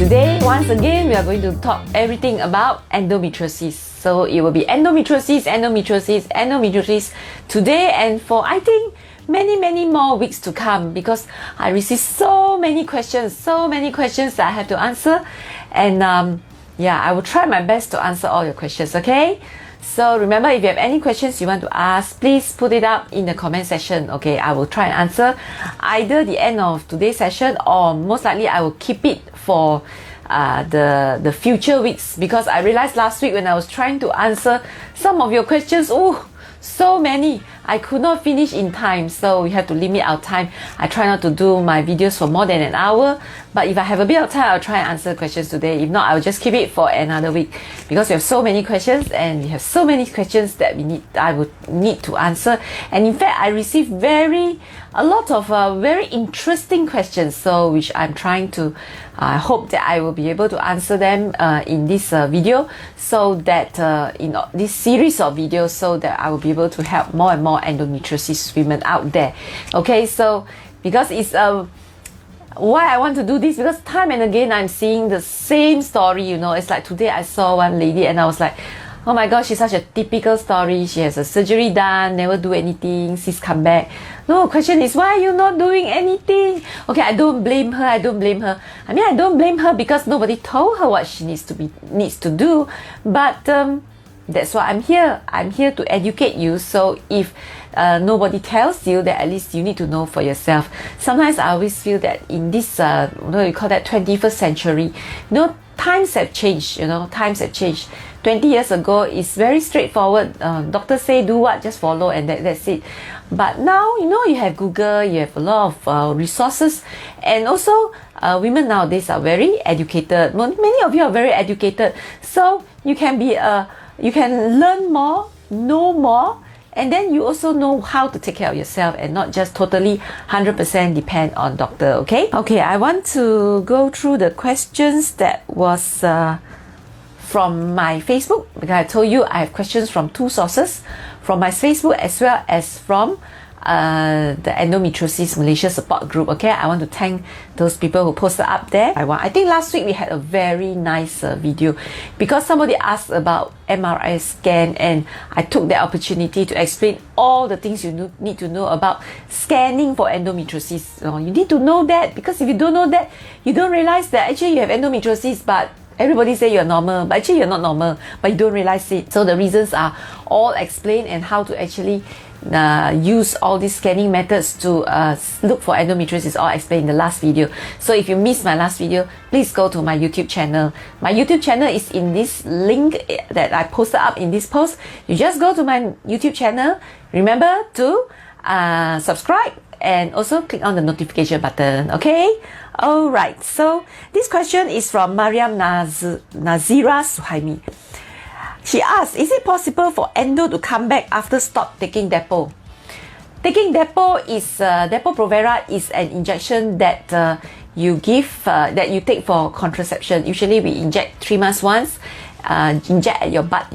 Today, once again, we are going to talk everything about endometriosis. So it will be endometriosis today and for I think many more weeks to come, because I received so many questions that I have to answer, and I will try my best to answer all your questions, okay? So remember, if you have any questions you want to ask, please put it up in the comment section, okay? I will try and answer either the end of today's session, or most likely I will keep it for the future weeks, because I realized last week when I was trying to answer some of your questions, so many, I could not finish in time, so we have to limit our time. I try not to do my videos for more than an hour, but if I have a bit of time, I'll try and answer questions today. If not, I will just keep it for another week, because we have so many questions, and we have so many questions that I would need to answer. And in fact, I received a lot of very interesting questions, so which I'm trying to hope that I will be able to answer them in this video, so that in this series of videos, so that I will be able to help more and more endometriosis women out there. Okay, so because it's why I want to do this, because time and again I'm seeing the same story, you know. It's like today I saw one lady and I was like, oh my gosh, she's such a typical story. She has a surgery done, never do anything, she's come back. No, question is, why are you not doing anything? Okay, I don't blame her. I mean, I don't blame her because nobody told her what she needs to do. But that's why I'm here. I'm here to educate you. So if nobody tells you, that at least you need to know for yourself. Sometimes I always feel that in this, you call that 21st century, times have changed, times have changed. 20 years ago, it's very straightforward. Doctors say do what, just follow, and that's it. But now, you have Google, you have a lot of resources, and also women nowadays are very educated. Many of you are very educated, so you can learn more, know more, and then you also know how to take care of yourself and not just totally 100% depend on doctor, okay? Okay, I want to go through the questions that was from my Facebook, because I told you I have questions from two sources, from my Facebook as well as from the Endometriosis Malaysia support group, okay? I want to thank those people who posted up there. I think last week we had a very nice video, because somebody asked about MRI scan, and I took the opportunity to explain all the things you need to know about scanning for endometriosis. You need to know that, because if you don't know that, you don't realize that actually you have endometriosis, but everybody say you're normal, but actually you're not normal, but you don't realize it. So the reasons are all explained, and how to actually use all these scanning methods to look for endometriosis is all explained in the last video. So if you missed my last video, please go to my YouTube channel. My YouTube channel is in this link that I posted up in this post. You just go to my YouTube channel. Remember to subscribe, and also click on the notification button, okay? Alright, so this question is from Mariam Nazira Suhaimi. She asks, is it possible for endo to come back after stop taking Depo? Taking Depo is, Depo-Provera is an injection that you give, that you take for contraception. Usually we inject 3 months once, inject at your butt,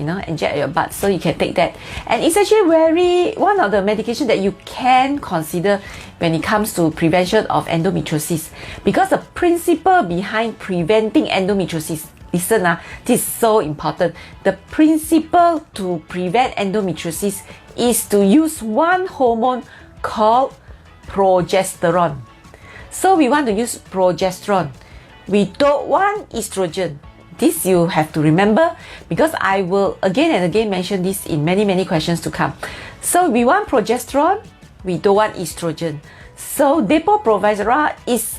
so you can take that. And it's actually one of the medication that you can consider when it comes to prevention of endometriosis, because the principle behind preventing endometriosis, listen, this is so important. The principle to prevent endometriosis is to use one hormone called progesterone. So we want to use progesterone. We don't want estrogen. This you have to remember, because I will again and again mention this in many questions to come. So we want progesterone, we don't want estrogen. So Depo-Provera is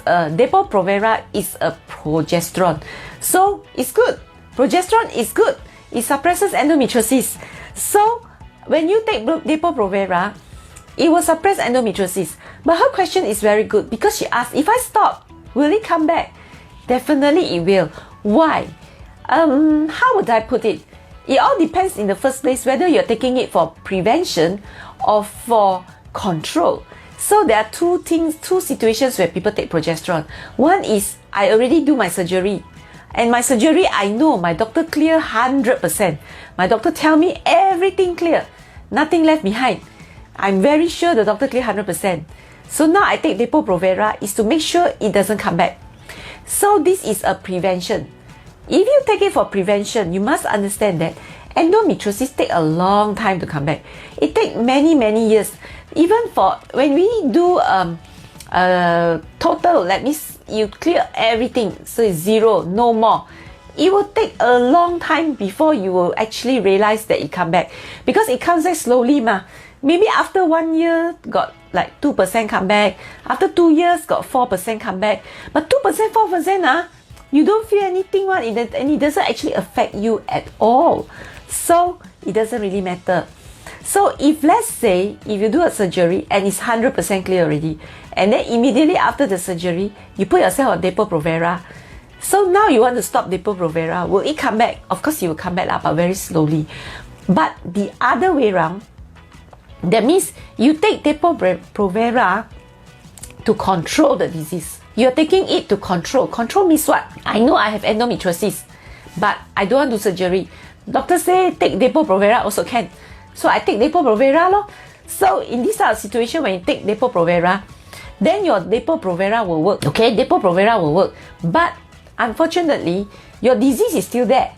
a progesterone. So it's good. Progesterone is good. It suppresses endometriosis. So when you take Depo-Provera, it will suppress endometriosis. But her question is very good, because she asked, if I stop, will it come back? Definitely it will. Why? How would I put it? It all depends in the first place whether you're taking it for prevention or for control. So there are two situations where people take progesterone. One is, I already do my surgery, and my surgery, I know my doctor clear 100%. My doctor tell me everything clear, nothing left behind. I'm very sure the doctor clear 100%. So now I take Depo-Provera is to make sure it doesn't come back. So this is a prevention. If you take it for prevention, you must understand that endometriosis take a long time to come back. It take many years. Even for when we do total, that means you clear everything, so it's zero, no more. It will take a long time before you will actually realize that it come back, because it comes back slowly ma. Maybe after 1 year got like 2% come back, after 2 years got 4% come back, but 2%, 4% you don't feel anything one, and it doesn't actually affect you at all. So it doesn't really matter. So if let's say if you do a surgery and it's 100% clear already, and then immediately after the surgery you put yourself on Depo-Provera, so now you want to stop Depo-Provera, will it come back? Of course it will come back but very slowly. But the other way around, that means you take Depo-Provera to control the disease. You're taking it to control. Control means what? I know I have endometriosis, but I don't want to do surgery. Doctor say take Depo-Provera also can. So I take Depo-Provera lor. So in this type of situation, when you take Depo-Provera, then your Depo-Provera will work. Okay, Depo-Provera will work. But unfortunately, your disease is still there.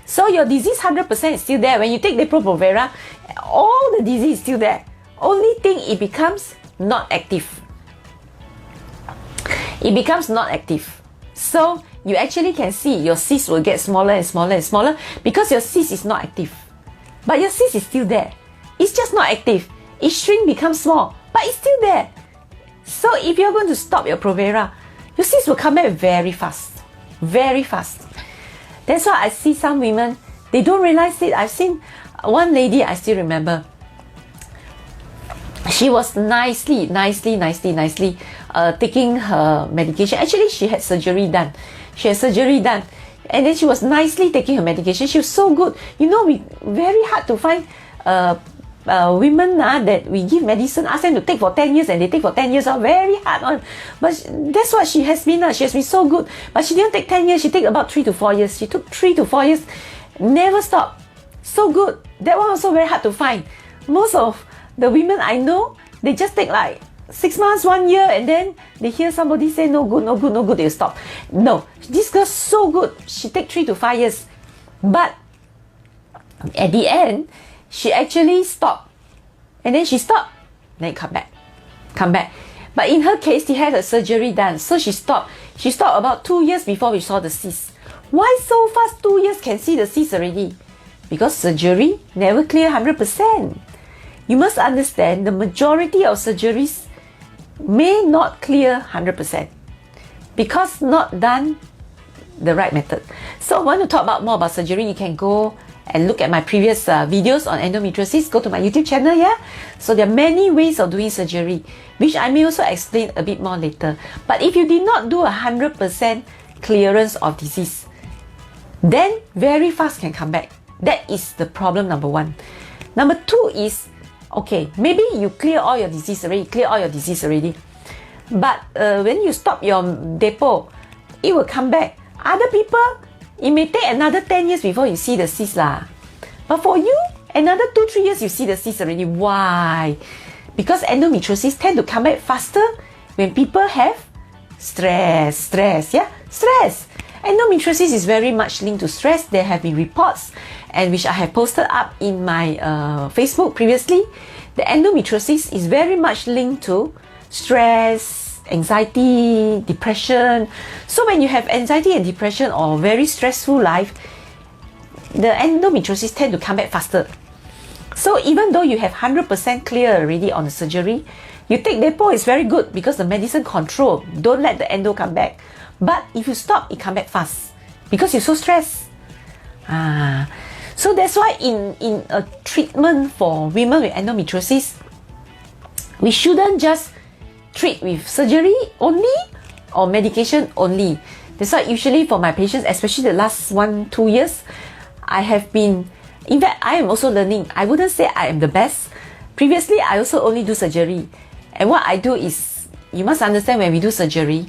So your disease 100% is still there. When you take Depo-Provera, all the disease is still there. Only thing, it becomes not active. It becomes not active. So you actually can see your cyst will get smaller and smaller and smaller because your cyst is not active. But your cyst is still there. It's just not active. It shrink, becomes small, but it's still there. So if you're going to stop your Provera, your cyst will come back very fast. Very fast. That's why I see some women, they don't realize it. I've seen one lady, I still remember. She was nicely taking her medication. Actually, she had surgery done. And then she was nicely taking her medication. She was so good. You know, we very hard to find women that we give medicine, ask them to take for 10 years, and they take for 10 years. Very hard on. But that's what she has been. She has been so good. But she didn't take 10 years. She took about 3 to 4 years. She took 3 to 4 years. Never stopped. So good. That one also very hard to find. Most of the women I know, they just take like 6 months, 1 year, and then they hear somebody say no good, they'll stop. No, this girl's so good. She take 3 to 5 years. But at the end, she actually stopped. And then she stopped. Then come back. But in her case, she had a surgery done. So she stopped. She stopped about 2 years before we saw the cyst. Why so fast 2 years can see the cyst already? Because surgery never clear 100%. You must understand the majority of surgeries may not clear 100% because not done the right method. So want to talk more about surgery, you can go and look at my previous videos on endometriosis. Go to my YouTube channel, yeah? So there are many ways of doing surgery, which I may also explain a bit more later. But if you did not do 100% clearance of disease, then very fast can come back. That is the problem number 1. Number 2 is, okay, maybe you clear all your disease already, but when you stop your Depo, it will come back. Other people, it may take another 10 years before you see the cyst lah. But for you, another 2-3 years you see the cyst already. Why? Because endometriosis tend to come back faster when people have stress. Endometriosis is very much linked to stress. There have been reports, and which I have posted up in my Facebook previously. The endometriosis is very much linked to stress, anxiety, depression. So when you have anxiety and depression or very stressful life, the endometriosis tend to come back faster. So even though you have 100% clear already on the surgery, you take Depo is very good because the medicine control. Don't let the endo come back. But if you stop, it come back fast because you're so stressed. So that's why in a treatment for women with endometriosis, we shouldn't just treat with surgery only or medication only. That's why usually for my patients, especially the last 1-2 years, I have been, in fact, I am also learning. I wouldn't say I am the best. Previously, I also only do surgery. And what I do is, you must understand when we do surgery,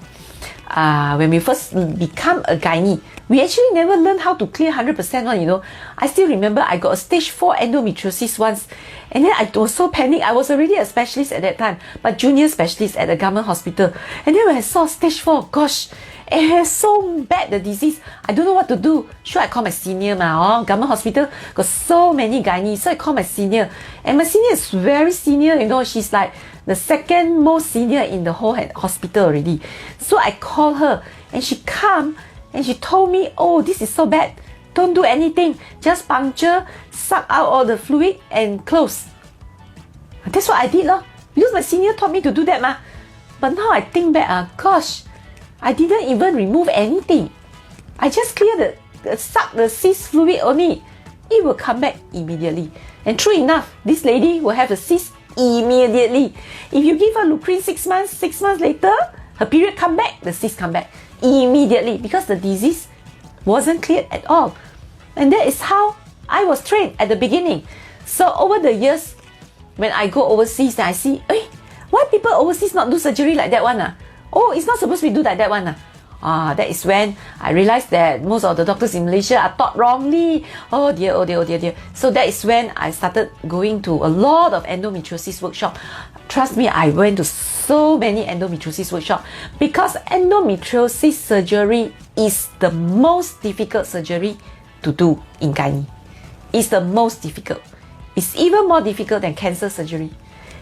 when we first become a gynae, we actually never learn how to clear 100% one, you know. I still remember I got a stage 4 endometriosis once, and then I was so panicked. I was already a specialist at that time, but junior specialist at a government hospital. And then when I saw stage 4, gosh, It's so bad, the disease. I don't know what to do. Should I call my senior? Government hospital got so many gynae. So I call my senior. And my senior is very senior, you know. She's like the second most senior in the whole hospital already. So I call her and she come and she told me, oh, this is so bad. Don't do anything. Just puncture, suck out all the fluid and close. That's what I did, because my senior taught me to do that. But now I think back, gosh, I didn't even remove anything. I just clear suck the cyst fluid only. It will come back immediately. And true enough, this lady will have the cyst immediately. If you give her Lucrin 6 months later, her period come back, the cyst come back immediately because the disease wasn't cleared at all. And that is how I was trained at the beginning. So over the years, when I go overseas, I see, why people overseas not do surgery like that one? Oh, it's not supposed to be do like that one. That is when I realized that most of the doctors in Malaysia are taught wrongly. Oh dear, oh dear, oh dear, dear. So that is when I started going to a lot of endometriosis workshop. Trust me, I went to so many endometriosis workshop because endometriosis surgery is the most difficult surgery to do in gynae. It's the most difficult. It's even more difficult than cancer surgery.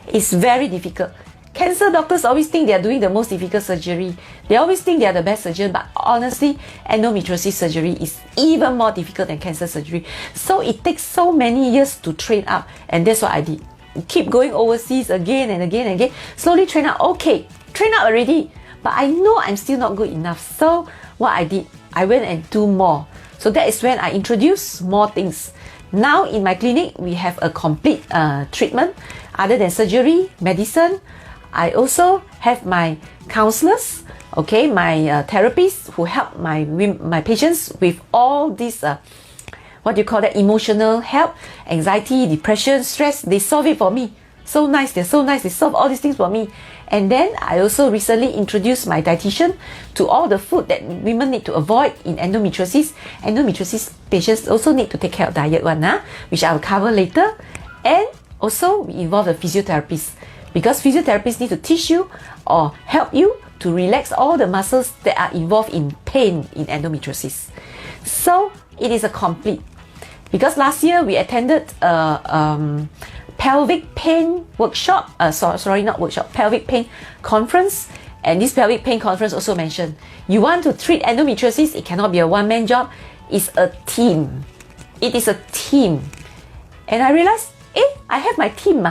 It's very difficult. Cancer doctors always think they are doing the most difficult surgery. They always think they are the best surgeon, but honestly, endometriosis surgery is even more difficult than cancer surgery. So it takes so many years to train up, and that's what I did. Keep going overseas again and again and again. Slowly train up. Okay, train up already, but I know I'm still not good enough. So what I did, I went and do more. So that is when I introduced more things. Now in my clinic, we have a complete treatment other than surgery, medicine. I also have my counselors, okay, my therapists who help my patients with all these, what do you call that, emotional help, anxiety, depression, stress. They solve it for me. So nice, they're so nice. They solve all these things for me. And then I also recently introduced my dietitian to all the food that women need to avoid in endometriosis. Endometriosis patients also need to take care of diet which I will cover later. And also we involve the physiotherapist, because physiotherapists need to teach you or help you to relax all the muscles that are involved in pain in endometriosis. So it is a complete. Because last year we attended pelvic pain workshop, pelvic pain conference. And this pelvic pain conference also mentioned, you want to treat endometriosis, it cannot be a one-man job, it's a team. It is a team. And I realized, I have my team.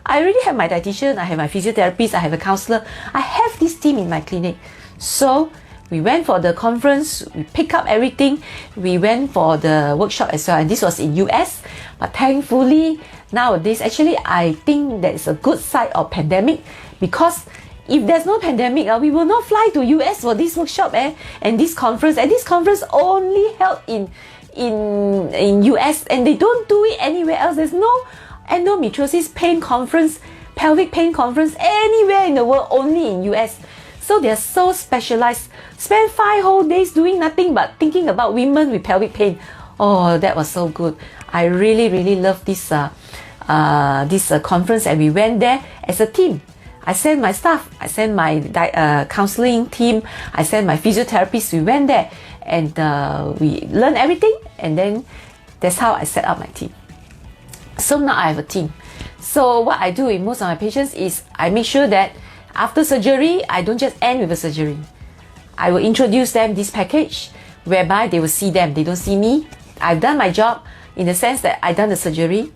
I already have my dietitian, I have my physiotherapist, I have a counselor. I have this team in my clinic. So we went for the conference, we picked up everything. We went for the workshop as well, and this was in US. But thankfully, nowadays, actually, I think that is a good side of pandemic, because if there's no pandemic, we will not fly to US for this workshop and this conference. And this conference only held in US, and they don't do it anywhere else. There's no endometriosis pain conference, pelvic pain conference anywhere in the world, only in US. So they're so specialized. Spend 5 whole days doing nothing but thinking about women with pelvic pain. Oh, that was so good. I really, really love this conference, and we went there as a team. I sent my staff, I sent my counseling team, I sent my physiotherapist. We went there and we learned everything, and then that's how I set up my team. So now I have a team. So what I do with most of my patients is I make sure that after surgery, I don't just end with a surgery. I will introduce them this package whereby they will see them. They don't see me. I've done my job in the sense that I've done the surgery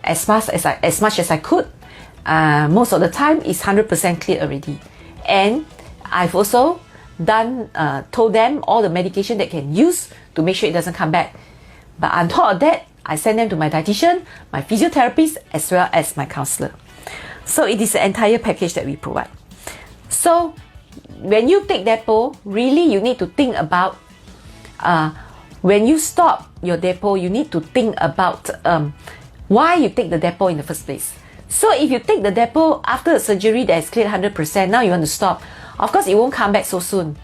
as much as I could. Most of the time it's 100% cleared already. And I've also told them all the medication they can use to make sure it doesn't come back. But on top of that, I send them to my dietitian, my physiotherapist, as well as my counselor. So it is the entire package that we provide. So when you take Depo, really you need to think about, when you stop your Depo, you need to think about why you take the Depo in the first place. So if you take the Depo after the surgery that is cleared 100%, now you want to stop. Of course, it won't come back so soon,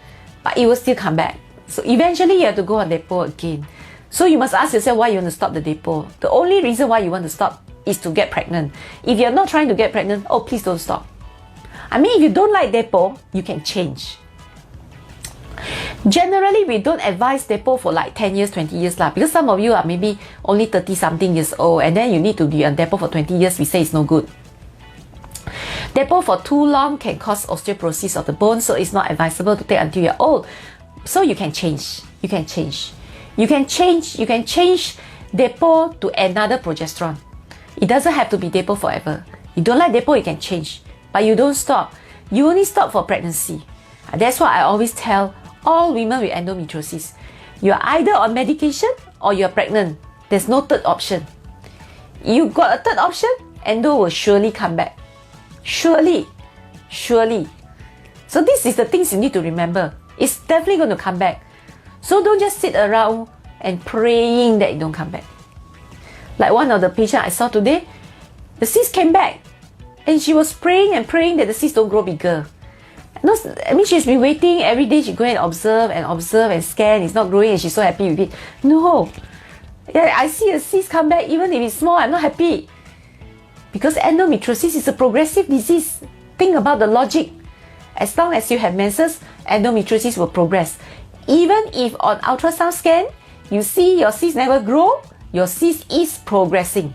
but it will still come back. So eventually you have to go on Depo again. So you must ask yourself why you want to stop the Depo. The only reason why you want to stop is to get pregnant. If you're not trying to get pregnant, please don't stop. I mean, if you don't like Depo, you can change. Generally, we don't advise depo for like 10 years, 20 years lah. Because some of you are maybe only 30 something years old and then you need to be on depo for 20 years. We say it's no good. Depo for too long can cause osteoporosis of the bone, so it's not advisable to take until you're old. So you can change. You can change. You can change. You can change depo to another progesterone. It doesn't have to be depo forever. You don't like depo, you can change. But you don't stop. You only stop for pregnancy. That's why I always tell all women with endometriosis. You're either on medication or you're pregnant. There's no third option. You got a third option, endo will surely come back. Surely. Surely. So this is the things you need to remember. It's definitely going to come back. So don't just sit around and praying that it don't come back. Like one of the patients I saw today, the cyst came back. And she was praying and praying that the cyst don't grow bigger. I mean, she's been waiting every day. She go and observe and scan. It's not growing and she's so happy with it. No. Yeah, I see a cyst come back, even if it's small, I'm not happy. Because endometriosis is a progressive disease. Think about the logic. As long as you have menses, endometriosis will progress. Even if on ultrasound scan, you see your cyst never grow, your cyst is progressing.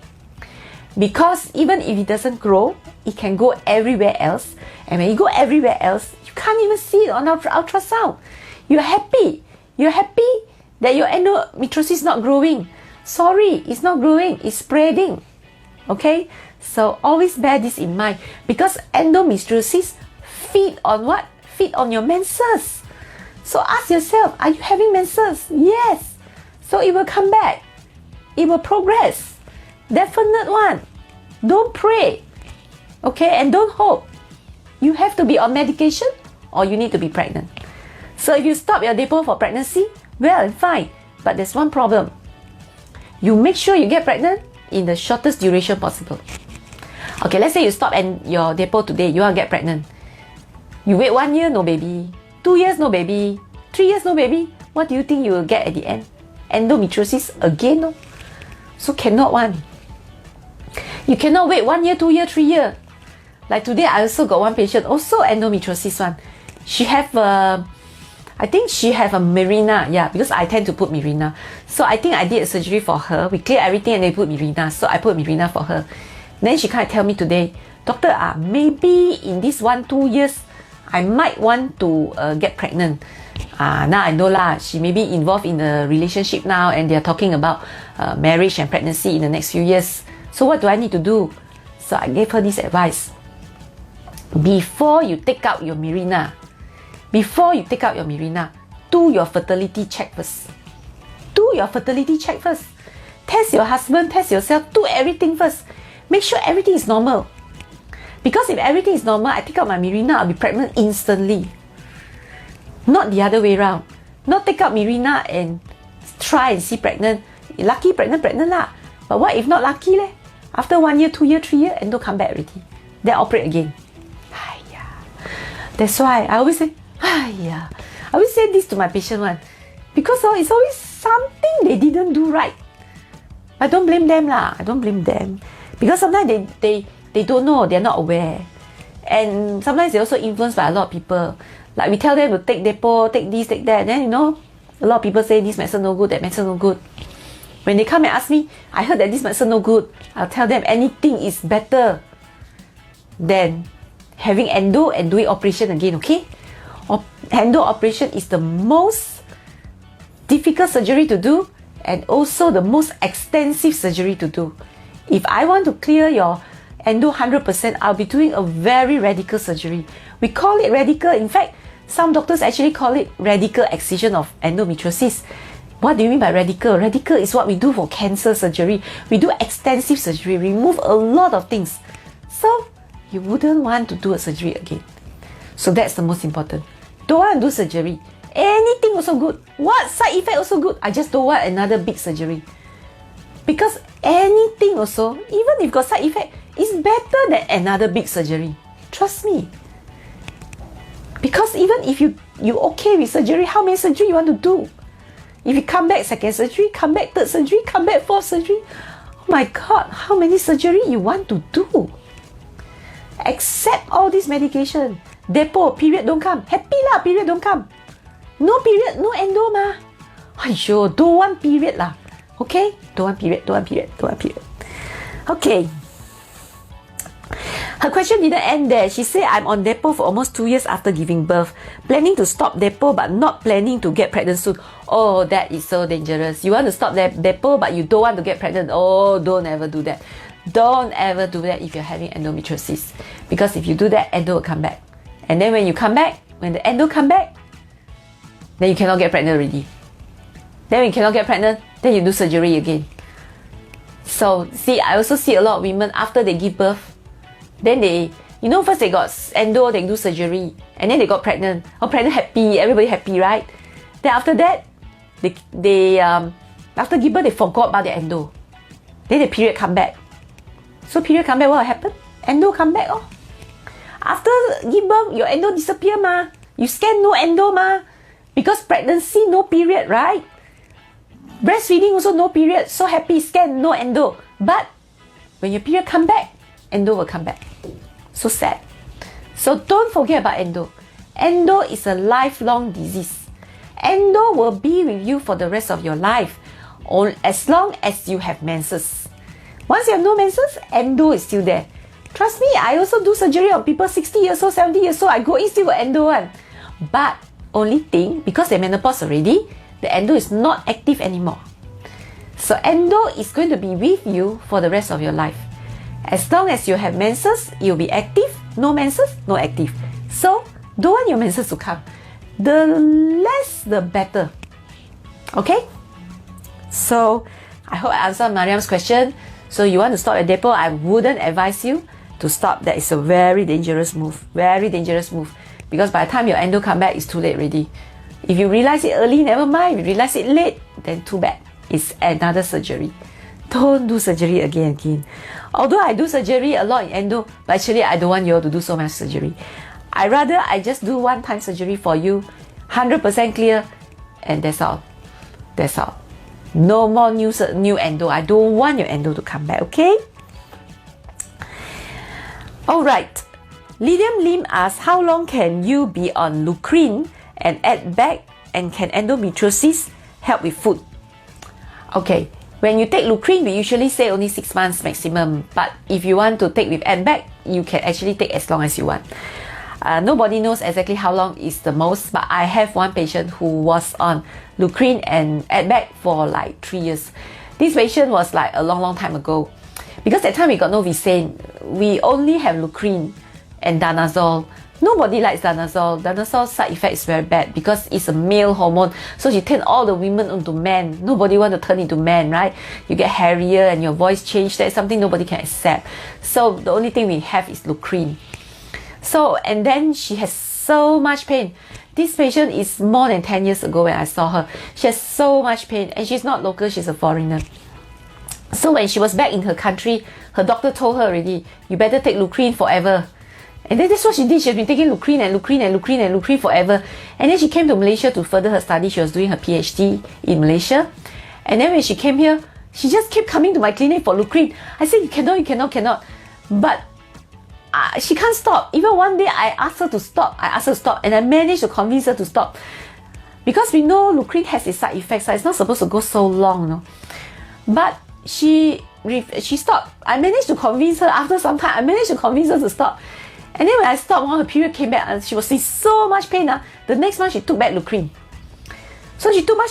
Because even if it doesn't grow, it can go everywhere else. And when you go everywhere else, you can't even see it on ultrasound. You're happy. You're happy that your endometriosis is not growing. Sorry, it's not growing. It's spreading. Okay? So always bear this in mind. Because endometriosis feed on what? Feed on your menses. So ask yourself, are you having menses? Yes. So it will come back. It will progress. Definite one. Don't pray. Okay? And don't hope. You have to be on medication or you need to be pregnant. So if you stop your depo for pregnancy, well and fine. But there's one problem. You make sure you get pregnant in the shortest duration possible. Okay, let's say you stop and your depo today, you want to get pregnant. You wait 1 year, no baby. 2 years, no baby. 3 years, no baby. What do you think you will get at the end? Endometriosis again, no? So cannot one. You cannot wait 1 year, 2 year, 3 year. Like today, I also got one patient, also endometriosis one. She have I think she have a Mirena, yeah, because I tend to put Mirena. So I think I did a surgery for her. We clear everything and they put Mirena. So I put Mirena for her. Then she kind of tell me today, doctor, maybe in this 1-2 years, I might want to get pregnant. Now I know lah, she may be involved in a relationship now and they're talking about marriage and pregnancy in the next few years. So what do I need to do? So I gave her this advice. Before you take out your Mirena, do your fertility check first. Do your fertility check first. Test your husband, test yourself, do everything first. Make sure everything is normal. Because if everything is normal, I take out my Mirena, I'll be pregnant instantly. Not the other way around. Not take out Mirena and try and see pregnant. Lucky pregnant lah. But what if not lucky leh? After 1 year, 2 year, 3 year, and don't come back already. Then operate again. That's why I always say, I always say this to my patient one. Because it's always something they didn't do right. I don't blame them lah. I don't blame them. Because sometimes they don't know, they're not aware. And sometimes they're also influenced by a lot of people. Like we tell them to take depo, take this, take that. Then a lot of people say this medicine no good, that medicine no good. When they come and ask me, I heard that this medicine no good. I'll tell them anything is better than having endo and doing operation again, okay? Endo operation is the most difficult surgery to do and also the most extensive surgery to do. If I want to clear your endo 100%, I'll be doing a very radical surgery. We call it radical. In fact, some doctors actually call it radical excision of endometriosis. What do you mean by radical? Radical is what we do for cancer surgery. We do extensive surgery, remove a lot of things. So, you wouldn't want to do a surgery again. So that's the most important. Don't want to do surgery. Anything also good. What side effect also good? I just don't want another big surgery. Because anything also, even if got side effect, is better than another big surgery. Trust me. Because even if you okay with surgery, how many surgery you want to do? If you come back second surgery, come back third surgery, come back fourth surgery, oh my God, how many surgery you want to do? Accept all this medication. Depo, period don't come. Happy lah, period don't come. No period, no endo ma. Aiyo, don't want period lah. Okay? Don't want period, don't want period, don't want period. Okay. Her question didn't end there. She said, I'm on Depo for almost 2 years after giving birth. Planning to stop Depo but not planning to get pregnant soon. Oh, that is so dangerous. You want to stop Depo but you don't want to get pregnant. Oh, don't ever do that. Don't ever do that if you're having endometriosis. Because if you do that, endo will come back. And then when you come back, when the endo come back, then you cannot get pregnant already. Then when you cannot get pregnant, then you do surgery again. So, see, I also see a lot of women after they give birth, then they, first they got endo, they do surgery, and then they got pregnant. Oh, pregnant happy, everybody happy, right? Then after that, after give birth, they forgot about the endo. Then the period come back. So period come back, what will happen? Endo come back, oh. After give birth, your endo disappear, ma. You scan no endo, ma. Because pregnancy, no period, right? Breastfeeding also no period. So happy, scan, no endo. But when your period come back, endo will come back. So sad. So don't forget about endo. Endo is a lifelong disease. Endo will be with you for the rest of your life, as long as you have menses. Once you have no menses, endo is still there. Trust me, I also do surgery on people 60 years old, 70 years old. I go in still got endo one. But only thing, because they're menopause already, the endo is not active anymore. So endo is going to be with you for the rest of your life. As long as you have menses, you'll be active. No menses, no active. So don't want your menses to come. The less, the better. Okay? So I hope I answered Mariam's question. So you want to stop at Depo, I wouldn't advise you to stop. That is a very dangerous move. Very dangerous move. Because by the time your endo come back, it's too late already. If you realize it early, never mind. If you realize it late, then too bad. It's another surgery. Don't do surgery again. Although I do surgery a lot in endo, but actually I don't want you all to do so much surgery. I just do one-time surgery for you, 100% clear, and that's all. That's all. No more new endo. I don't want your endo to come back, okay? Alright. Lilian Lim asks, how long can you be on Lucrine and add back, and can endometriosis help with food? Okay, when you take Lucrine, we usually say only 6 months maximum. But if you want to take with add back, you can actually take as long as you want. Nobody knows exactly how long is the most, but I have one patient who was on Lucrine and add back for like 3 years. This patient was like a long time ago. Because at that time we got no Visane. We only have Lucrine and danazol. Nobody likes danazol. Danazol's side effect is very bad because it's a male hormone. So you turn all the women into men. Nobody want to turn into men, right? You get hairier and your voice change. That's something nobody can accept. So the only thing we have is Lucrine. So, and then she has so much pain. This patient is more than 10 years ago when I saw her. She has so much pain, and she's not local, she's a foreigner. So when she was back in her country, her doctor told her already, you better take Lucrine forever. And then that's what she did. She has been taking Lucrine and Lucrine and Lucrine and Lucrine forever. And then she came to Malaysia to further her study. She was doing her PhD in Malaysia. And then when she came here, she just kept coming to my clinic for Lucrine. I said, you cannot. But she can't stop. Even one day I asked her to stop. And I managed to convince her to stop. Because we know Lucrine has its side effects. So it's not supposed to go so long, no? But she stopped. I managed to convince her after some time. I managed to convince her to stop. And then when I stopped, her period came back and she was in so much pain. The next month she took back Lucrine. So she took back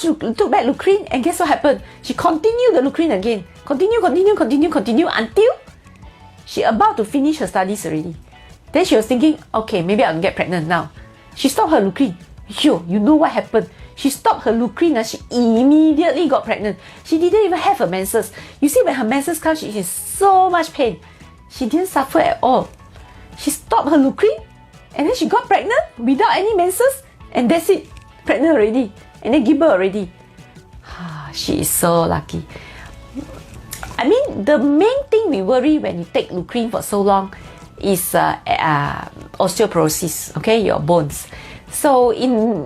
Lucrine, and guess what happened? She continued the Lucrine again. Continue until she about to finish her studies already. Then she was thinking, okay, maybe I'll get pregnant now. She stopped her Lucrine. Yo, you know what happened? She stopped her Lucrine, she immediately got pregnant. She didn't even have her menses. You see, when her menses come, she is in so much pain. She didn't suffer at all. She stopped her Lucrine, and then she got pregnant without any menses, and that's it. Pregnant already. And then give birth already. She is so lucky. I mean, the main thing we worry when you take Lucrine for so long is osteoporosis, okay, your bones. So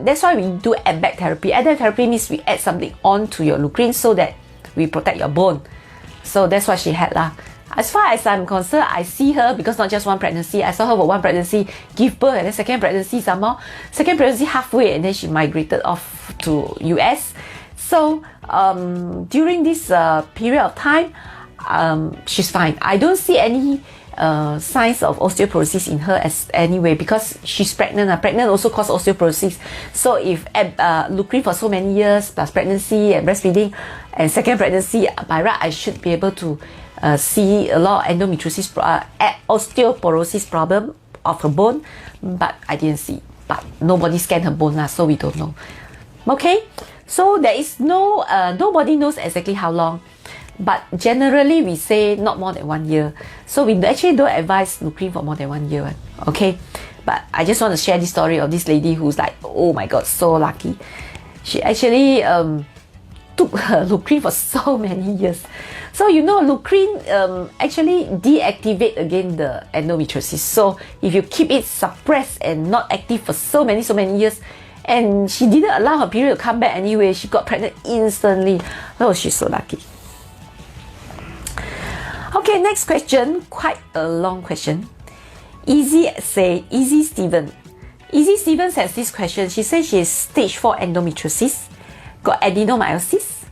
that's why we do add-back therapy. Add-back therapy means we add something onto your Lucrine so that we protect your bone. So that's what she had lah. As far as I'm concerned, I see her because not just one pregnancy. I saw her for one pregnancy, give birth, and then second pregnancy some more. Second pregnancy halfway, and then she migrated off to US. So during this period of time, she's fine. I don't see any signs of osteoporosis in her as anyway, because she's pregnant. Pregnant also causes osteoporosis. So if looking for so many years plus pregnancy and breastfeeding and second pregnancy, by right I should be able to see a lot of endometriosis, osteoporosis problem of her bone, but I didn't see. But nobody scanned her bone, so we don't know. Okay, so there is no nobody knows exactly how long. But generally, we say not more than 1 year. So we actually don't advise looking for more than 1 year. Okay? But I just want to share this story of this lady who's like, oh my God, so lucky. She actually took her Lucrin for so many years. So you know, Lucrin actually deactivate again the endometriosis. So if you keep it suppressed and not active for so many years, and she didn't allow her period to come back anyway, she got pregnant instantly. Oh, she's so lucky. Okay, next question, quite a long question. Easy Steven. Easy Steven has this question. She says she is stage 4 endometriosis, got adenomyosis,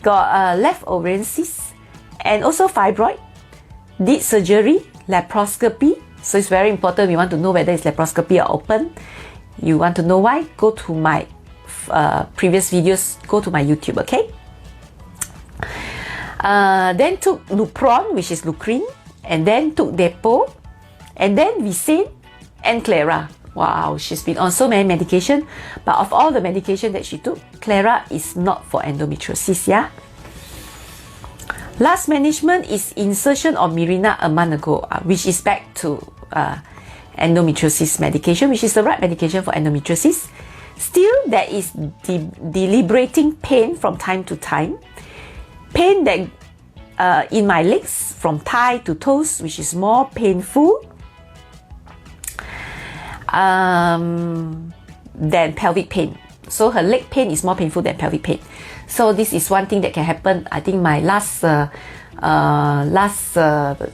got left ovarian cyst, and also fibroid. Did surgery, laparoscopy. So it's very important. We want to know whether it's laparoscopy or open. You want to know why? Go to my previous videos. Go to my YouTube, okay? Then took Lupron, which is Lucrin, and then took Depo, and then Vicene and Clara. Wow, she's been on so many medication, but of all the medication that she took, Clara is not for endometriosis, yeah? Last management is insertion of Mirena a month ago, which is back to endometriosis medication, which is the right medication for endometriosis. Still, there is deliberating pain from time to time. Pain that in my legs from thigh to toes, which is more painful than pelvic pain. So her leg pain is more painful than pelvic pain. So this is one thing that can happen. I think my last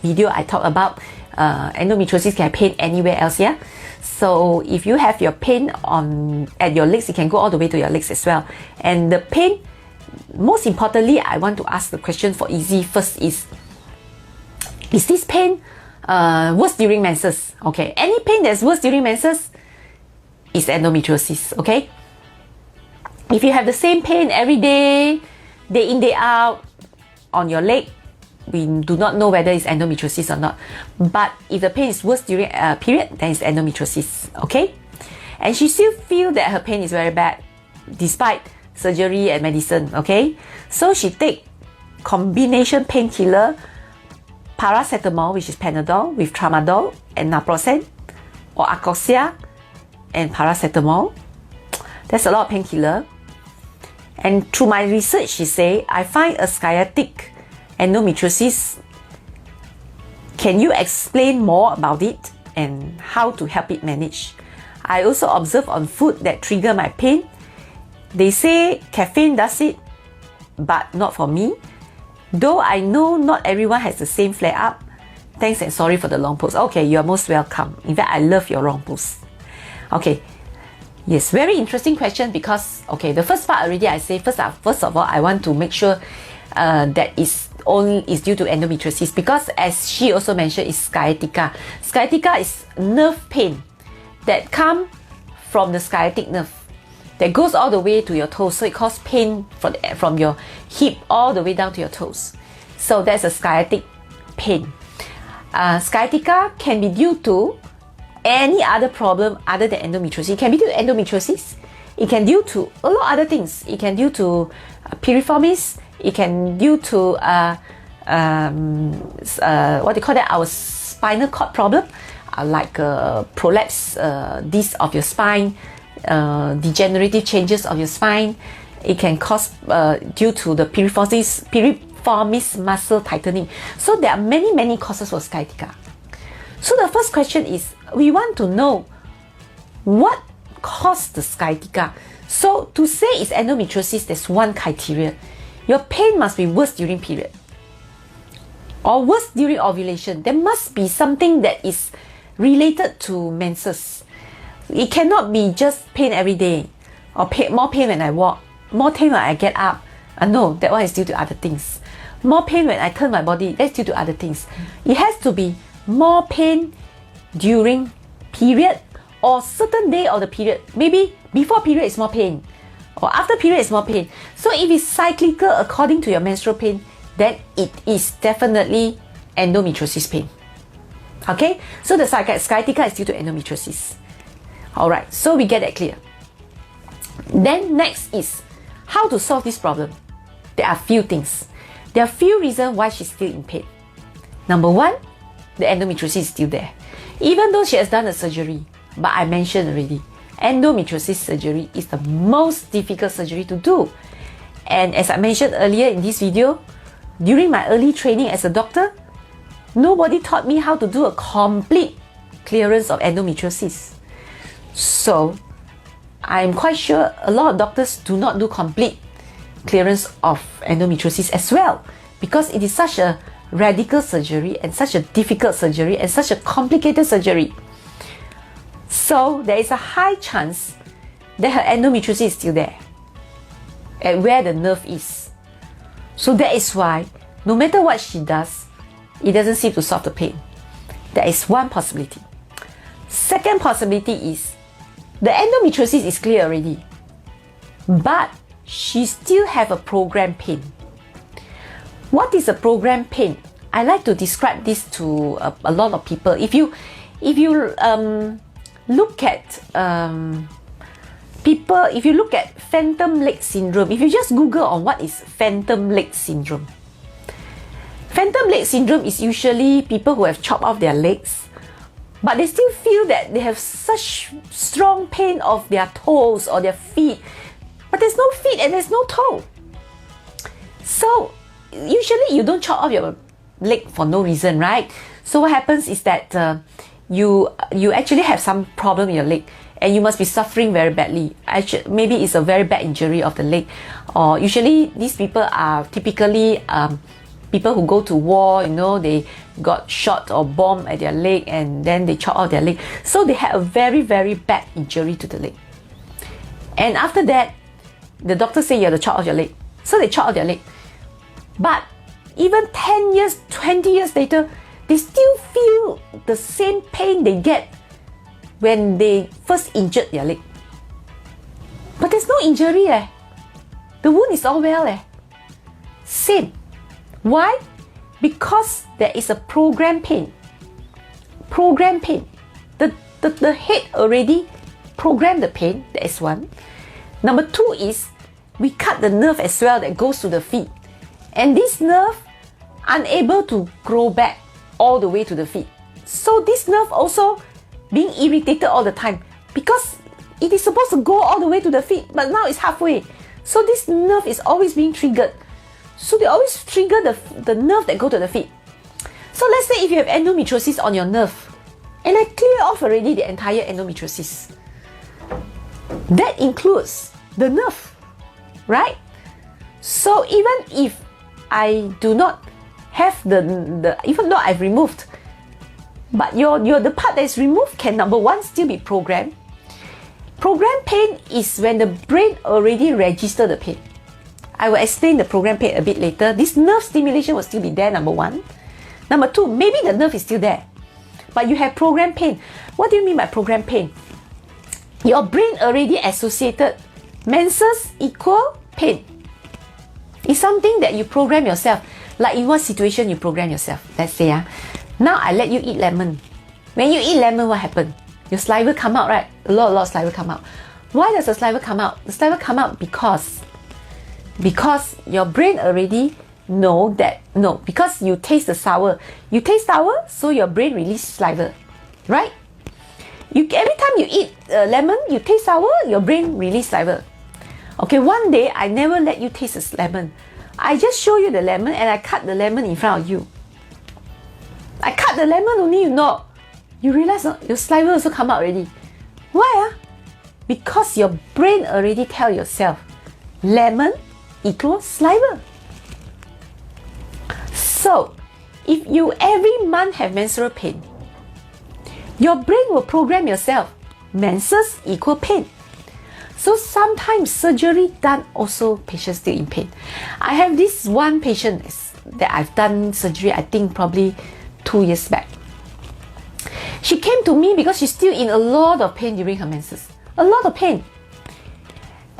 video I talked about endometriosis can have pain anywhere else, yeah? So if you have your pain at your legs, it can go all the way to your legs as well. And the pain, most importantly, I want to ask the question for Easy first is this pain worse during menses? Okay, any pain that's worse during menses is endometriosis, okay? If you have the same pain every day, day in, day out, on your leg, we do not know whether it's endometriosis or not. But if the pain is worse during a period, then it's endometriosis, okay? And she still feels that her pain is very bad, despite surgery and medicine, okay? So she take combination painkiller, paracetamol, which is Panadol, with tramadol and naproxen, or Acoxia and paracetamol. That's a lot of painkiller. And through my research, she say, I find a sciatic endometriosis. Can you explain more about it and how to help it manage? I also observe on food that trigger my pain. They say caffeine does it, but not for me. Though I know not everyone has the same flare-up. Thanks and sorry for the long post. Okay, you are most welcome. In fact, I love your long post. Okay, yes, very interesting question because, okay, the first part already I say, first of all, I want to make sure that is due to endometriosis because as she also mentioned, is sciatica. Sciatica is nerve pain that come from the sciatic nerve that goes all the way to your toes. So it causes pain from your hip all the way down to your toes. So that's a sciatic pain. Sciatica can be due to any other problem other than endometriosis. It can be due to endometriosis. It can be due to a lot of other things. It can be due to piriformis. It can be due to what they call that, our spinal cord problem, like prolapse disc of your spine, degenerative changes of your spine. It can cause due to the piriformis muscle tightening. So there are many causes for sciatica. So the first question is, we want to know what caused the sciatica. So to say it's endometriosis, there's one criteria. Your pain must be worse during period. or worse, during ovulation. There must be something that is related to menses. It cannot be just pain every day, or more pain when I walk, more pain when I get up. No, that one is due to other things. More pain when I turn my body, that's due to other things. It has to be more pain during period, or certain day of the period. Maybe before period is more pain, or after period is more pain. So if it's cyclical according to your menstrual pain, then it is definitely endometriosis pain. Okay, so the sciatica is due to endometriosis. Alright, so we get that clear. Then next is how to solve this problem. There are few things. There are few reasons why she's still in pain. Number one, the endometriosis is still there. Even though she has done a surgery, but I mentioned already, endometriosis surgery is the most difficult surgery to do. And as I mentioned earlier in this video, during my early training as a doctor, nobody taught me how to do a complete clearance of endometriosis. So I'm quite sure a lot of doctors do not do complete clearance of endometriosis as well, because it is such a radical surgery and such a difficult surgery and such a complicated surgery. So there is a high chance that her endometriosis is still there, at where the nerve is. So that is why no matter what she does, it doesn't seem to solve the pain. That is one possibility. Second possibility is the endometriosis is clear already, but she still have a programmed pain. What is a programmed pain? I like to describe this to a lot of people. If you look at people, if you look at phantom leg syndrome, if you just Google on what is phantom leg syndrome. Phantom leg syndrome is usually people who have chopped off their legs, but they still feel that they have such strong pain of their toes or their feet, but there's no feet and there's no toe. So usually you don't chop off your leg for no reason, right? So what happens is that you actually have some problem in your leg, and you must be suffering very badly. Actually, maybe it's a very bad injury of the leg, or usually these people are typically people who go to war. They got shot or bombed at their leg, and then they chop off their leg. So they had a very, very bad injury to the leg. And after that, the doctor say you have to chop off your leg. So they chop off their leg. But even 10 years, 20 years later, they still feel the same pain they get when they first injured their leg. But there's no injury. The wound is all well. Same. Why? Because there is a programmed pain. Programmed pain. The head already programmed the pain. That is one. Number two is we cut the nerve as well that goes to the feet. And this nerve unable to grow back all the way to the feet. So this nerve also being irritated all the time, because it is supposed to go all the way to the feet, but now it's halfway. So this nerve is always being triggered. So they always trigger the nerve that go to the feet. So let's say if you have endometriosis on your nerve, and I clear off already the entire endometriosis, that includes the nerve, right? So even if I do not have even though I've removed, but the part that is removed can, number one, still be programmed. Programmed pain is when the brain already registered the pain. I will explain the programmed pain a bit later. This nerve stimulation will still be there, number one. Number two, maybe the nerve is still there, but you have programmed pain. What do you mean by programmed pain? Your brain already associated menses equal pain. It's something that you program yourself. Like in what situation you program yourself? Let's say, now I let you eat lemon. When you eat lemon, what happens? Your saliva come out, right? A lot of saliva come out. Why does the saliva come out? The saliva come out because your brain already know that, because you taste the sour. You taste sour, so your brain release saliva, right? Every time you eat lemon, you taste sour, your brain release saliva. Okay, one day I never let you taste the lemon. I just show you the lemon and I cut the lemon in front of you. I cut the lemon only, you realize your saliva also come out already. Why? Because your brain already tell yourself, lemon equals saliva. So, if you every month have menstrual pain, your brain will program yourself, menses equal pain. So sometimes surgery done also patient still in pain. I have this one patient that I've done surgery, I think probably 2 years back. She came to me because she's still in a lot of pain during her menses. A lot of pain.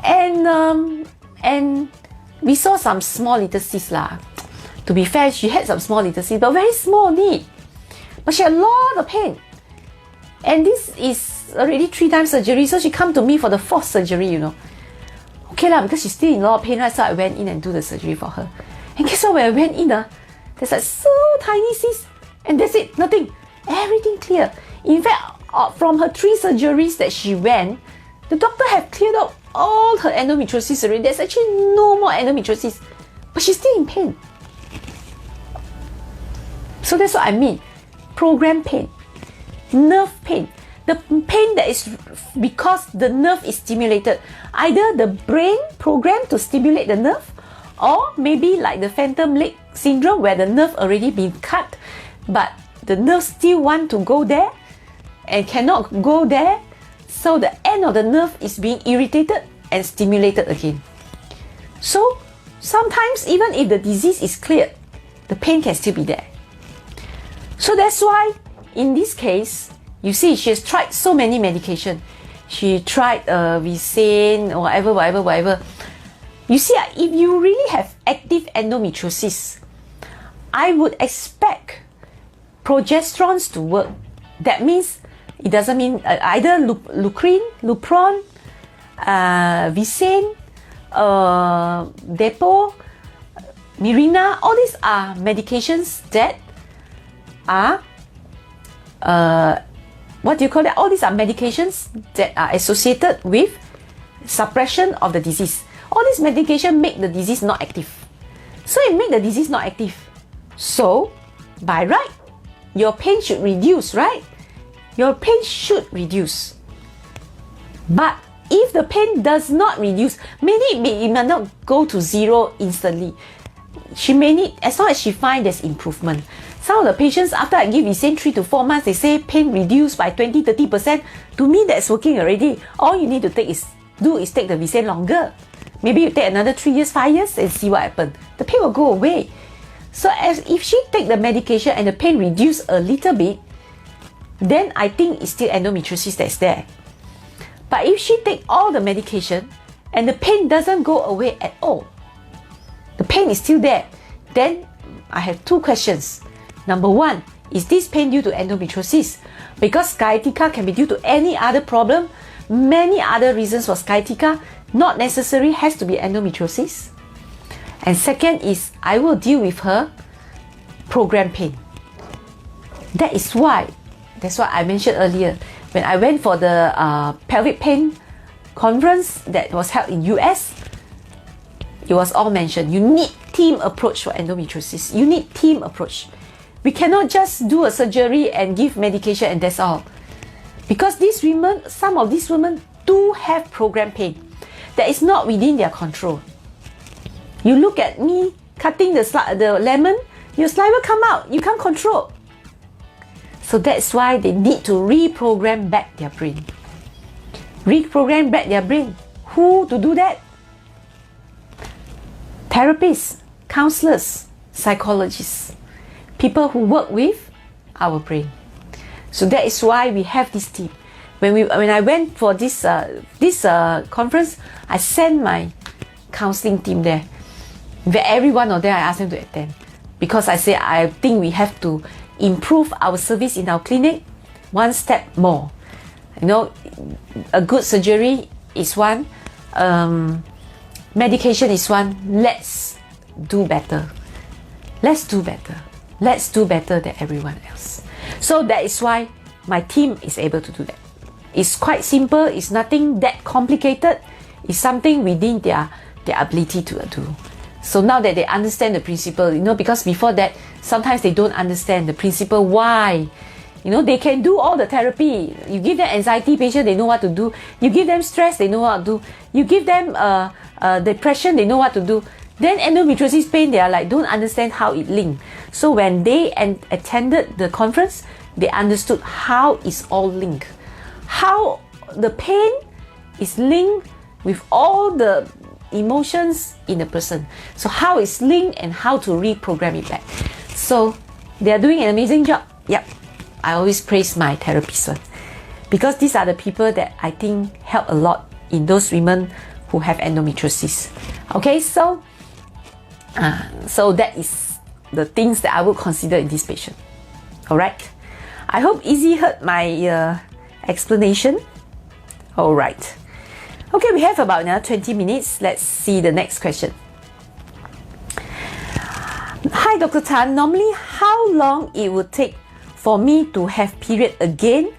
And we saw some small little cysts lah. To be fair, she had some small little cysts, but very small only. But she had a lot of pain. And this is already 3 times surgery, so she come to me for the 4th surgery, you know. Okay lah, because she's still in a lot of pain, right? So I went in and do the surgery for her. And guess what, when I went in, there's like so tiny cysts, and that's it, nothing. Everything clear. In fact, from her 3 surgeries that she went, the doctor have cleared out all her endometriosis already. There's actually no more endometriosis, but she's still in pain. So that's what I mean. Program pain, nerve pain. The pain that is because the nerve is stimulated. Either the brain programmed to stimulate the nerve, or maybe like the phantom limb syndrome where the nerve already been cut, but the nerve still want to go there and cannot go there. So the end of the nerve is being irritated and stimulated again. So sometimes even if the disease is cleared, the pain can still be there. So that's why in this case, you see she has tried so many medication. She tried Visane or whatever. You see, if you really have active endometriosis, I would expect progesterones to work. That means it doesn't mean either Lupron, Visane, Depo, Mirena. All these are medications that are what do you call that? All these are medications that are associated with suppression of the disease. All these medications make the disease not active. So it makes the disease not active. So by right, your pain should reduce, right? Your pain should reduce. But if the pain does not reduce, maybe it may not go to 0 instantly. She may need, as long as she finds there's improvement. Some of the patients, after I give Visane 3 to 4 months, they say pain reduced by 20-30%. To me, that's working already. All you need to take the Visane longer. Maybe you take another 3 years, 5 years and see what happens. The pain will go away. So if she take the medication and the pain reduce a little bit, then I think it's still endometriosis that's there. But if she take all the medication and the pain doesn't go away at all, the pain is still there, then I have 2 questions. Number 1, is this pain due to endometriosis? Because sciatica can be due to any other problem, many other reasons for sciatica, not necessarily has to be endometriosis. And second is, I will deal with her program pain. That's what I mentioned earlier. When I went for the pelvic pain conference that was held in US, it was all mentioned. You need team approach for endometriosis. You need team approach. We cannot just do a surgery and give medication and that's all. Because these women, some of these women do have program pain that is not within their control. You look at me cutting the lemon, your saliva come out, you can't control. So that's why they need to reprogram back their brain. Reprogram back their brain. Who to do that? Therapists, counselors, psychologists, people who work with our brain. So that is why we have this team. When I went for this conference, I sent my counseling team there. Every one of them, I asked them to attend because I say I think we have to improve our service in our clinic one step more. You know, a good surgery is one, medication is one. Let's do better. Let's do better. Let's do better than everyone else. So that is why my team is able to do that. It's quite simple. It's nothing that complicated. It's something within their ability to do. So now that they understand the principle, you know, because before that, sometimes they don't understand the principle why. You know, they can do all the therapy. You give them anxiety patient, they know what to do. You give them stress, they know what to do. You give them depression, they know what to do. Then endometriosis pain, they are like, don't understand how it linked. So when they attended the conference, they understood how it's all linked. How the pain is linked with all the emotions in the person. So how it's linked and how to reprogram it back. So they are doing an amazing job. Yep. I always praise my therapists because these are the people that I think help a lot in those women who have endometriosis. Okay, so that is the things that I would consider in this patient. Alright. I hope Izzy heard my explanation. Alright. Okay, we have about another 20 minutes. Let's see the next question. Hi Dr. Tan, normally how long it would take for me to have period again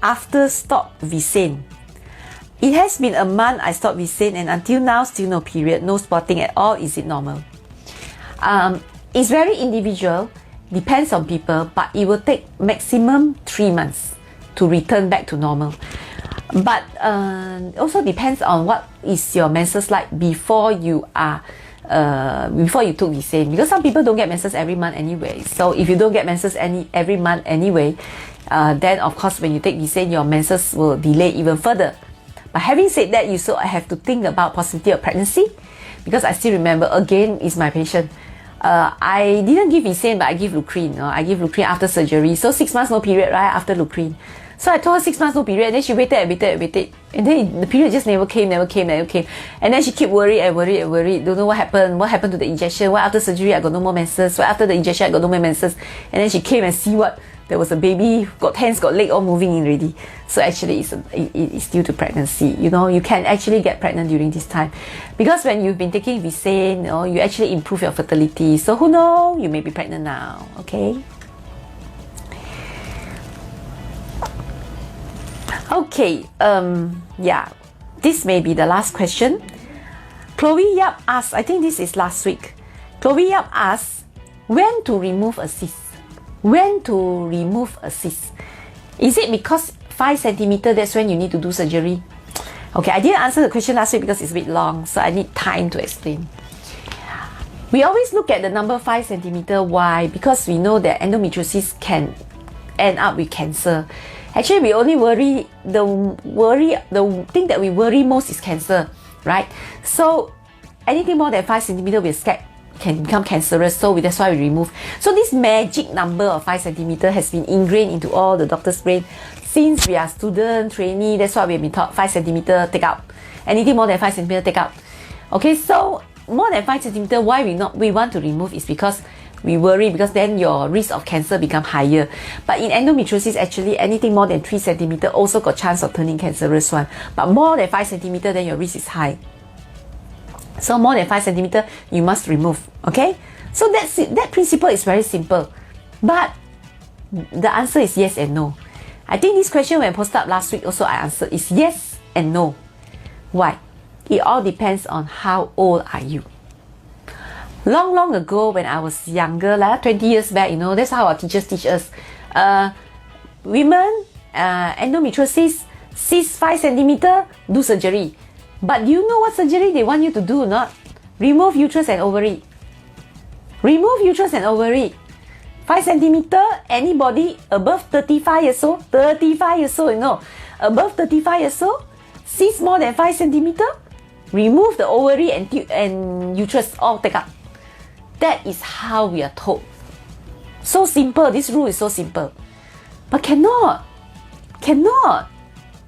after stop Visane? It has been a month I stopped Visane and until now still no period, no spotting at all. Is it normal? It's very individual, depends on people, but it will take maximum 3 months to return back to normal. But also depends on what is your menses like before you took Visane, because some people don't get menses every month anyway. So if you don't get menses every month anyway, then of course when you take Visane, your menses will delay even further. But having said that, you still have to think about possibility of pregnancy, because I still remember, again, is my patient. I didn't give Visane, but I give Lucrine. I give Lucrine after surgery. So 6 months no period, right, after Lucrine. So I told her 6 months no period, and then she waited. And then the period just never came. And then she kept worried. Don't know what happened to the injection. Why after surgery I got no more menses? Why after the injection I got no more menses? And then she came and see what, there was a baby, got hands, got leg, all moving in already. So actually it's due to pregnancy. You know, you can actually get pregnant during this time. Because when you've been taking Visane, you actually improve your fertility. So who knows, you may be pregnant now, okay? Okay, yeah, this may be the last question. Chloe Yap asked, I think this is last week. Chloe Yap asked, when to remove a cyst? When to remove a cyst? Is it because 5 centimeter, that's when you need to do surgery? Okay, I didn't answer the question last week because it's a bit long, so I need time to explain. We always look at the number 5 centimeter. Why? Because we know that endometriosis can end up with cancer. Actually, we only worry, the thing that we worry most is cancer, right? So anything more than 5 centimeter, we're scared can become cancerous, so that's why we remove. So this magic number of 5 centimeter has been ingrained into all the doctor's brain since we are student, trainee. That's why we've been taught 5 centimeter, take out. Anything more than 5 centimeter, take out. Okay, so more than 5 centimeter, why we want to remove is because we worry, because then your risk of cancer become higher. But in endometriosis, actually anything more than 3 centimeter also got chance of turning cancerous one. But more than 5 centimeter, then your risk is high. So more than 5 centimeter, you must remove. Okay? So that's it. That principle is very simple. But the answer is yes and no. I think this question when posted up last week also I answered is yes and no. Why? It all depends on how old are you. Long ago when I was younger, like 20 years back, that's how our teachers teach us. Women, endometriosis, cyst 5 centimeter, do surgery. But do you know what surgery they want you to do or not? Remove uterus and ovary. Remove uterus and ovary. 5 centimeter, anybody above 35 years old, above 35 years old, cyst more than 5 centimeter, remove the ovary and uterus, all take out. That is how we are told. So simple. This rule is so simple. But cannot.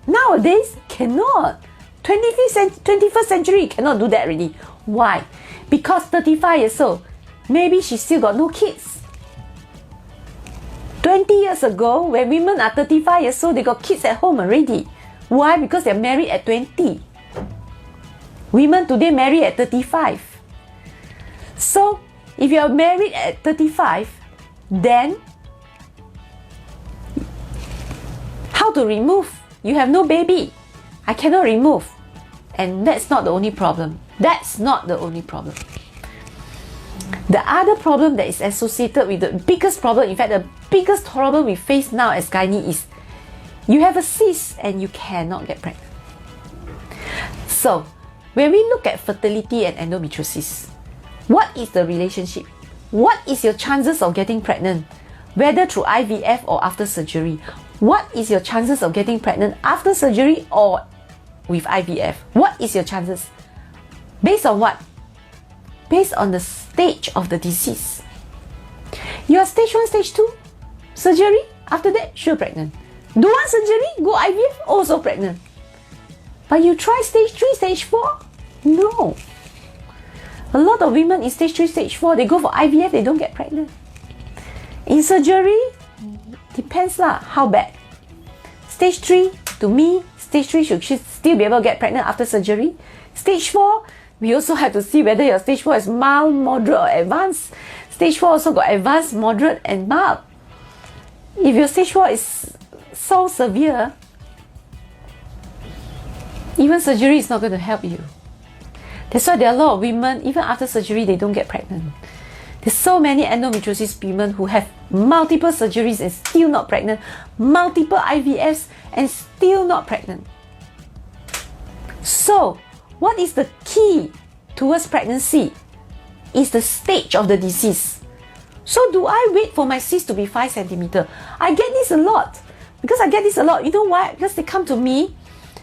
Nowadays, cannot. 21st century, cannot do that already. Why? Because 35 years old, maybe she still got no kids. 20 years ago, when women are 35 years old, they got kids at home already. Why? Because they're married at 20. Women today marry at 35. So, if you are married at 35, then how to remove? You have no baby. I cannot remove. And that's not the only problem. That's not the only problem. The other problem that is associated with the biggest problem, in fact, the biggest problem we face now as gynae is you have a cyst and you cannot get pregnant. So, when we look at fertility and endometriosis, What is the relationship? What is your chances of getting pregnant? Whether through IVF or after surgery. What is your chances of getting pregnant after surgery or with IVF? What is your chances? Based on what? Based on the stage of the disease. You are stage 1, stage 2, surgery, after that, sure pregnant. Do one surgery, go IVF, also pregnant. But you try stage 3, stage 4? No. A lot of women in stage 3, stage 4, they go for IVF, they don't get pregnant. In surgery, depends lah, how bad. Stage 3, to me, stage 3 should still be able to get pregnant after surgery. Stage 4, we also have to see whether your stage 4 is mild, moderate or advanced. Stage 4 also got advanced, moderate and mild. If your stage 4 is so severe, even surgery is not going to help you. That's why there are a lot of women, even after surgery, they don't get pregnant. There's so many endometriosis women who have multiple surgeries and still not pregnant, multiple IVFs and still not pregnant. So, what is the key towards pregnancy? Is the stage of the disease. So do I wait for my cyst to be 5 centimeter? I get this a lot. Because I get this a lot. You know why? Because they come to me,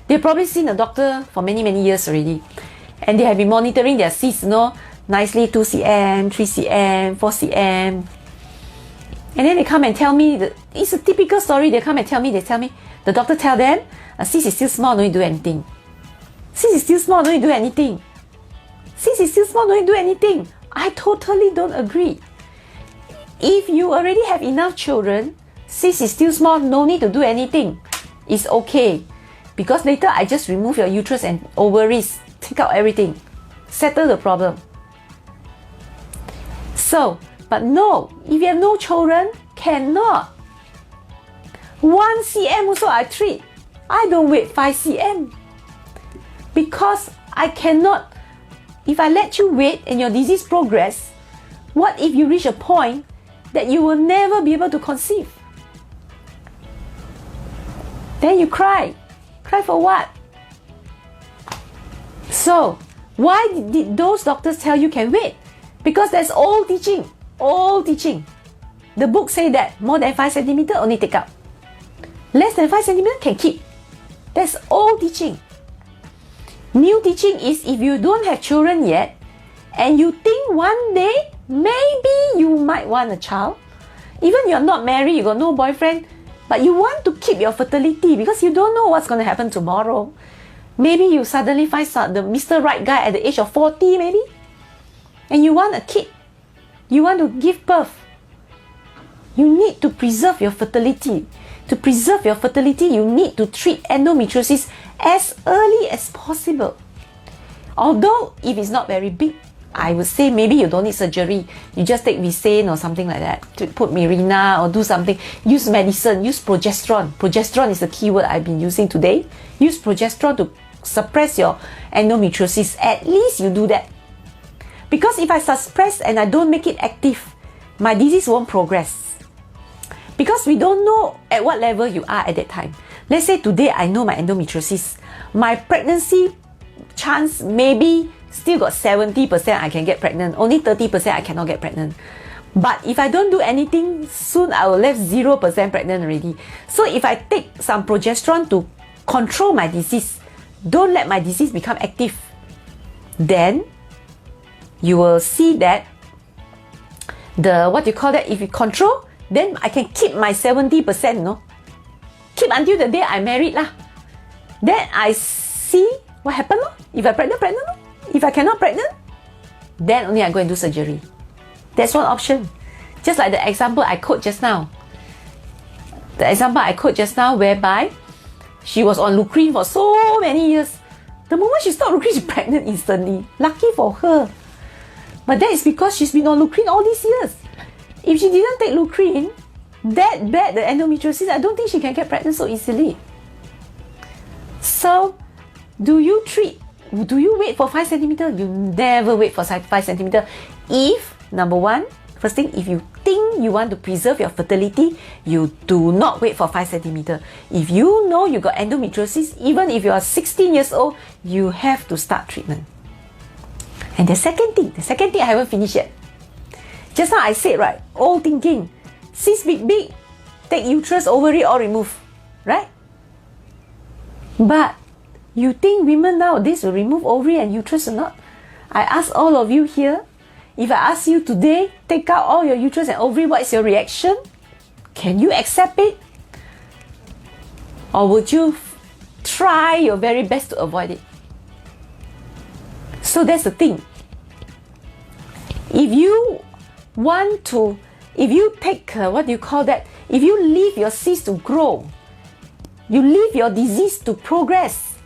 they've probably seen a doctor for many, many years already. And they have been monitoring their cysts, nicely 2 cm, 3 cm, 4 cm. And then they come and tell me, it's a typical story, they tell me, the doctor tell them, a cyst is still small, no need to do anything. Cyst is still small, no need to do anything. Cyst is still small, no need to do anything. I totally don't agree. If you already have enough children, cyst is still small, no need to do anything. It's okay. Because later I just remove your uterus and ovaries, take out everything, settle the problem. So, but no, if you have no children, cannot. 1 cm also I treat. I don't wait 5 cm. Because I cannot, if I let you wait and your disease progress, what if you reach a point that you will never be able to conceive? Then you cry. Cry for what? So, why did those doctors tell you can wait? Because that's old teaching. Old teaching. The book say that more than 5 centimeter only take out. Less than 5 centimeter can keep. That's old teaching. New teaching is if you don't have children yet and you think one day maybe you might want a child, even you're not married, you got no boyfriend, but you want to keep your fertility because you don't know what's going to happen tomorrow. Maybe you suddenly find the Mr. Right guy at the age of 40 maybe, and you want a kid. You want to give birth. You need to preserve your fertility. To preserve your fertility, you need to treat endometriosis as early as possible. Although, if it's not very big, I would say maybe you don't need surgery. You just take Visane or something like that. To put Mirena or do something. Use medicine. Use progesterone. Progesterone is the keyword I've been using today. Use progesterone to suppress your endometriosis. At least you do that. Because if I suppress and I don't make it active, my disease won't progress. Because we don't know at what level you are at that time. Let's say today I know my endometriosis. My pregnancy chance maybe still got 70% I can get pregnant. Only 30% I cannot get pregnant. But if I don't do anything, soon I will left 0% pregnant already. So if I take some progesterone to control my disease, don't let my disease become active, then you will see that if you control, then I can keep my 70%, keep until the day I married lah. Then I see what happened. If I pregnant. If I cannot pregnant, then only I go and do surgery. That's one option. Just like the example I quote just now. Whereby she was on Lucrin for so many years. The moment she stopped Lucrin, she's pregnant instantly. Lucky for her. But that is because she's been on Lucrin all these years. If she didn't take Lucrin, that bad, the endometriosis, I don't think she can get pregnant so easily. So, do you wait for 5 centimeter? You never wait for 5 centimeter. If, number one, first thing, if you think you want to preserve your fertility, you do not wait for 5 centimeter. If you know you got endometriosis, even if you are 16 years old, you have to start treatment. And the second thing I haven't finished yet. Just now I said, right, old thinking, cyst big, take uterus, ovary, all remove, right? But you think women nowadays will remove ovary and uterus or not? I ask all of you here, if I ask you today, take out all your uterus and ovary, what is your reaction? Can you accept it? Or would you try your very best to avoid it? So that's the thing. If you want to, if you take, if you leave your cyst to grow, you leave your disease to progress,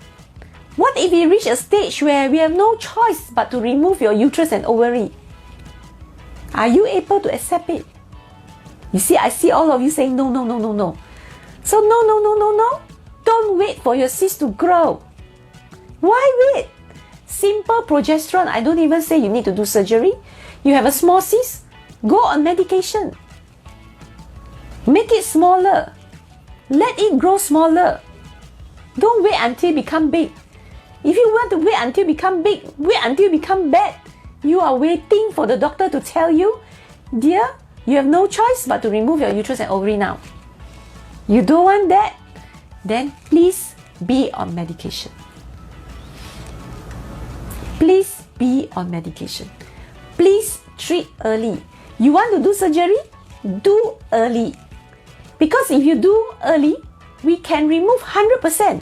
what if we reach a stage where we have no choice but to remove your uterus and ovary? Are you able to accept it? You see, I see all of you saying no. So no. Don't wait for your cyst to grow. Why wait? Simple progesterone. I don't even say you need to do surgery. You have a small cyst, go on medication. Make it smaller. Let it grow smaller. Don't wait until it become big. If you want to wait until it become big, wait until it become bad. You are waiting for the doctor to tell you, dear, you have no choice but to remove your uterus and ovary now. You don't want that? Then please be on medication. Please be on medication. Please treat early. You want to do surgery? Do early. Because if you do early, we can remove 100%.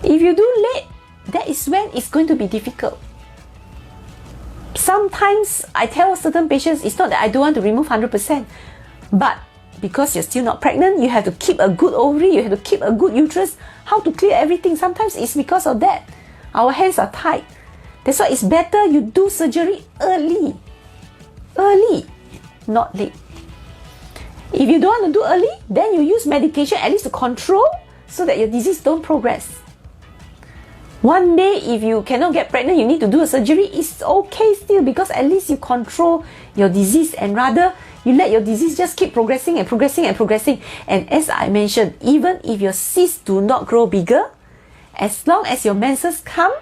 If you do late, that is when it's going to be difficult. Sometimes I tell certain patients, it's not that I don't want to remove 100%, but because you're still not pregnant, you have to keep a good ovary, you have to keep a good uterus, how to clear everything. Sometimes it's because of that. Our hands are tied. That's why it's better you do surgery early. Early, not late. If you don't want to do early, then you use medication at least to control so that your disease don't progress. One day, if you cannot get pregnant, you need to do a surgery, it's okay still, because at least you control your disease, and rather you let your disease just keep progressing. And as I mentioned, even if your cysts do not grow bigger, as long as your menses come,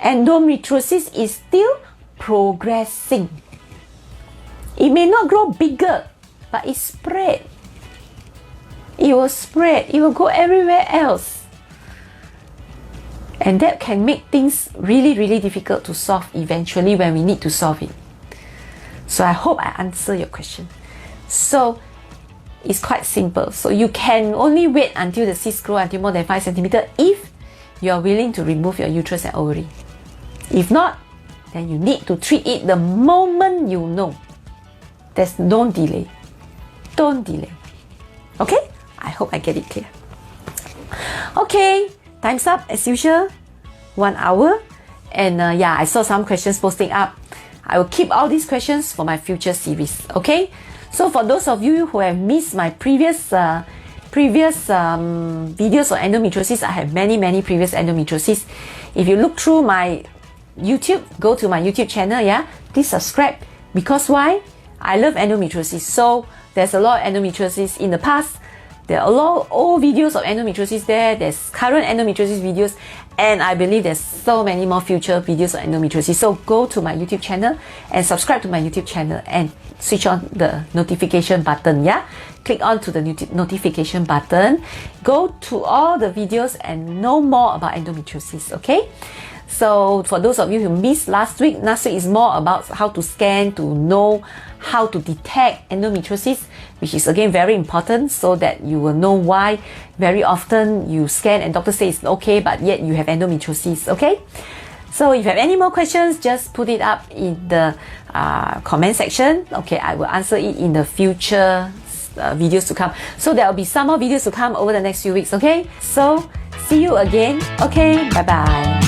endometriosis is still progressing. It may not grow bigger, but it spread. It will spread. It will go everywhere else. And that can make things really, really difficult to solve eventually when we need to solve it. So I hope I answer your question. So it's quite simple. So you can only wait until the cysts grow until more than 5 centimeters if you are willing to remove your uterus and ovary. If not, then you need to treat it the moment you know. There's no delay. Don't delay. Okay? I hope I get it clear. Okay, time's up as usual. 1 hour. And I saw some questions posting up. I will keep all these questions for my future series. Okay? So for those of you who have missed my previous videos on endometriosis, I have many previous endometriosis. If you look through my YouTube, go to my YouTube channel, please subscribe. Because why? I love endometriosis. So there's a lot of endometriosis in the past. There are a lot of old videos of endometriosis there. There's current endometriosis videos. And I believe there's so many more future videos on endometriosis. So go to my YouTube channel and subscribe to my YouTube channel and switch on the notification button. Click on to the notification button. Go to all the videos and know more about endometriosis. Okay? So for those of you who missed last week is more about how to scan to know how to detect endometriosis, which is again very important, so that you will know why very often you scan and doctor says it's okay, but yet you have endometriosis. Okay? So if you have any more questions, just put it up in the comment section. Okay, I will answer it in the future videos to come. So there will be some more videos to come over the next few weeks. Okay? So see you again. Okay, bye bye.